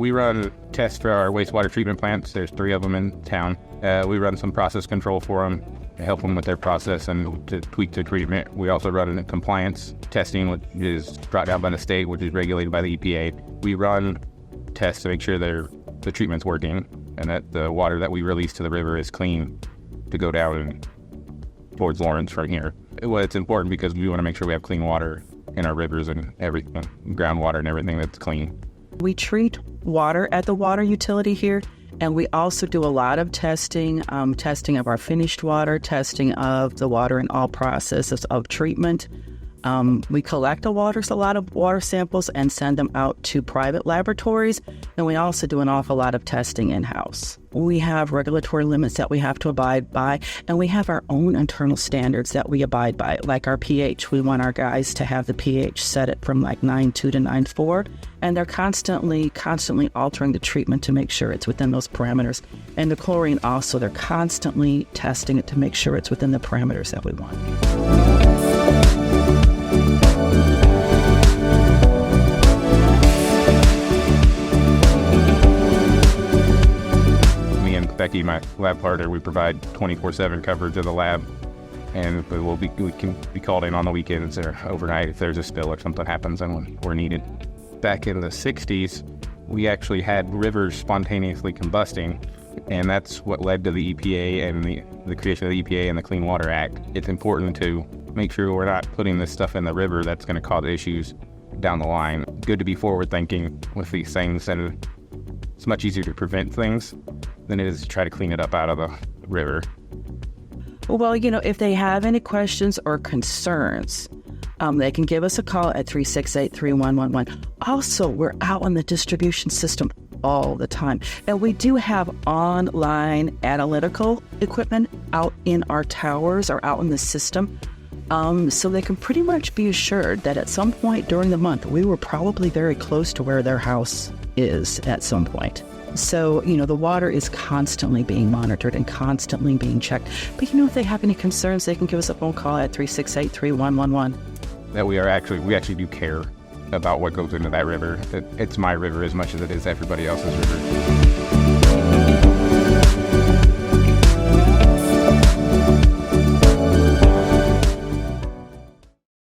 We run tests for our wastewater treatment plants. There's 3 of them in town. We run some process control for them to help them with their process and to tweak their treatment. We also run compliance testing, which is brought down by the state, which is regulated by the EPA. We run tests to make sure the treatment's working and that the water that we release to the river is clean to go down and towards Lawrence from here. Well, it's important because we want to make sure we have clean water in our rivers and everything, groundwater and everything that's clean. We treat water at the water utility here, and we also do a lot of testing, testing of our finished water, testing of the water in all processes of treatment. We collect a lot of water samples and send them out to private laboratories, and we also do an awful lot of testing in-house. We have regulatory limits that we have to abide by, and we have our own internal standards that we abide by, like our pH. We want our guys to have the pH set it from like 9.2 to 9.4, and they're constantly altering the treatment to make sure it's within those parameters. And the chlorine also, they're constantly testing it to make sure it's within the parameters that we want. Becky, my lab partner, we provide 24/7 coverage of the lab, and we can be called in on the weekends or overnight if there's a spill or something happens and when we're needed. Back in the 60s, we actually had rivers spontaneously combusting, and that's what led to the EPA and the creation of the EPA and the Clean Water Act. It's important to make sure we're not putting this stuff in the river that's going to cause issues down the line. Good to be forward-thinking with these things, and it's much easier to prevent things than it is to try to clean it up out of the river. Well, if they have any questions or concerns, they can give us a call at 368-3111. Also, we're out on the distribution system all the time. And we do have online analytical equipment out in our towers or out in the system. So they can pretty much be assured that at some point during the month, we were probably very close to where their house is at some point. So, the water is constantly being monitored and constantly being checked. But, if they have any concerns, they can give us a phone call at 368-3111. That we actually do care about what goes into that river. It's my river as much as it is everybody else's river.